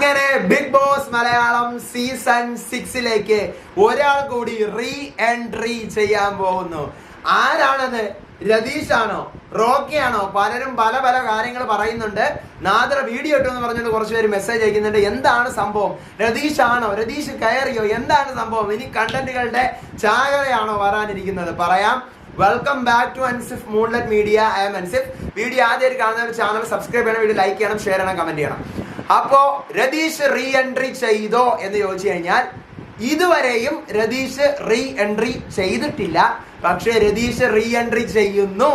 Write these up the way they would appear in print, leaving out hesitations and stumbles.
അങ്ങനെ big boss Malayalam season 6 ഒരാൾ കൂടി റീ എൻട്രി ചെയ്യാൻ പോകുന്നു. ആരാണത്? രതീഷ് ആണോ? റോക്കി ആണോ? പലരും പല പല കാര്യങ്ങൾ പറയുന്നുണ്ട്. നാദർ വീഡിയോ ഇട്ടു എന്ന് പറഞ്ഞിട്ട് കുറച്ച് പേര് മെസ്സേജ് അയക്കുന്നുണ്ട്. എന്താണ് സംഭവം? രതീഷ് ആണോ? രതീഷ് കയറിയോ? എന്താണ് സംഭവം? ഇനി കണ്ടന്റുകളുടെ ചാകരയാണോ വരാനിരിക്കുന്നത്? പറയാം. Welcome back to Ansif moonlight media. I am Ansif. Video ആദ്യമായിട്ട് കാണുന്ന ഒരു ചാനൽ സബ്സ്ക്രൈബ് ചെയ്യണം, വീഡിയോ ലൈക്ക് ചെയ്യണം, ഷെയർ ചെയ്യണം, കമന്റ് ചെയ്യണം. അപ്പോ രതീഷ് റീ എൻട്രി ചെയ്തോ എന്ന് ചോദിച്ചു കഴിഞ്ഞാൽ ഇതുവരെയും രതീഷ് റീ എൻട്രി ചെയ്തിട്ടില്ല. പക്ഷേ രതീഷ് റീ എൻട്രി ചെയ്യുന്നു.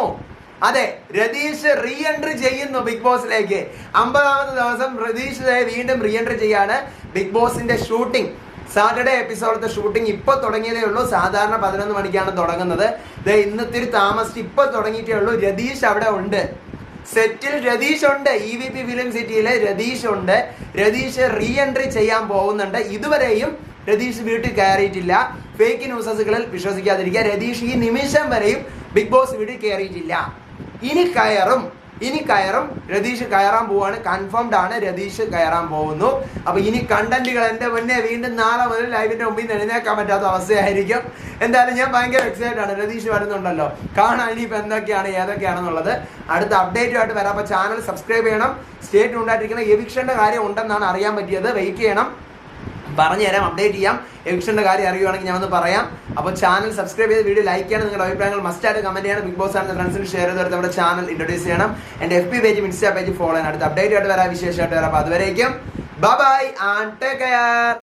അതെ, രതീഷ് റീ എൻട്രി ചെയ്യുന്നു ബിഗ് ബോസിലേക്ക്. 50ാമത്തെ ദിവസം രതീഷ് വീണ്ടും റീ എൻട്രി ചെയ്യാണ്. ബിഗ് ബോസിന്റെ ഷൂട്ടിംഗ്, സാറ്റർഡേ എപ്പിസോഡത്തെ ഷൂട്ടിംഗ് ഇപ്പൊ തുടങ്ങിയതേ ഉള്ളൂ. സാധാരണ 11 മണിക്കാണ് തുടങ്ങുന്നത്. ഇന്നത്തിരി താമസിച്ച് ഇപ്പൊ തുടങ്ങിയിട്ടേ ഉള്ളൂ. രതീഷ് അവിടെ ഉണ്ട്, സെറ്റിൽ രതീഷ് ഉണ്ട്. EVP ഫിലിം സിറ്റിയിലെ രതീഷ് ഉണ്ട്. രതീഷ് റീ എൻട്രി ചെയ്യാൻ പോകുന്നുണ്ട്. ഇതുവരെയും രതീഷ് വീട്ടിൽ കയറിയിട്ടില്ല. ഫേക്ക് ന്യൂസുകളിൽ വിശ്വസിക്കാതിരിക്കുക. രതീഷ് ഈ നിമിഷം വരെയും ബിഗ് ബോസ് വീട്ടിൽ കയറിയിട്ടില്ല. ഇനി കയറും. രതീഷ് കയറാൻ പോവാണ്. കൺഫേംഡ് ആണ്, രതീഷ് കയറാൻ പോകുന്നു. അപ്പൊ ഇനി കണ്ടന്റുകൾ എന്റെ മുന്നേ വീണ്ടും നാളെ മുതൽ ലൈവിന്റെ മുമ്പിൽ നിന്ന് എഴുന്നേക്കാൻ പറ്റാത്ത അവസ്ഥയായിരിക്കും. എന്തായാലും ഞാൻ ഭയങ്കര എക്സൈറ്റഡ് ആണ്. രതീഷ് വരുന്നുണ്ടല്ലോ, കാണാൻ ഇനിയിപ്പോൾ എന്തൊക്കെയാണ് ഏതൊക്കെയാണെന്നുള്ളത്. അടുത്ത അപ്ഡേറ്റുമായിട്ട് വരാം. അപ്പൊ ചാനൽ സബ്സ്ക്രൈബ് ചെയ്യണം. സ്റ്റേറ്റ് ഉണ്ടായിരിക്കുന്ന എവിക്ഷന്റെ കാര്യം ഉണ്ടെന്നാണ് അറിയാൻ പറ്റിയത്. വെയിറ്റ് ചെയ്യണം, പറഞ്ഞുതരാം, അപ്ഡേറ്റ് ചെയ്യാം. എവിക്ഷന്റെ കാര്യം അറിയുവാണെങ്കിൽ ഞാൻ ഒന്ന് പറയാം. അപ്പോൾ ചാനൽ സബ്സ്ക്രൈബ് ചെയ്ത് വീഡിയോ ലൈക്ക് ചെയ്യണം. നിങ്ങളുടെ അഭിപ്രായങ്ങൾ മസ്റ്റായിട്ട് കമന്റ് ചെയ്യണം. ബിഗ് ബോസ് ആണ് ഫ്രണ്ട്സിന് ഷെയർ ചെയ്ത് നമ്മുടെ ചാനൽ ഇൻട്രൊഡ്യൂസ് ചെയ്യണം. എൻ്റെ FB പേജും ഇൻസ്റ്റാ പേജ് ഫോളോ ചെയ്യണം. അടുത്ത അപ്ഡേറ്റ് ആയിട്ട് വരാം, വിശേഷമായിട്ട് വരാം. അപ്പോൾ അതുവരേക്കും ബൈ ആൻഡ് ടേക്ക് കെയർ.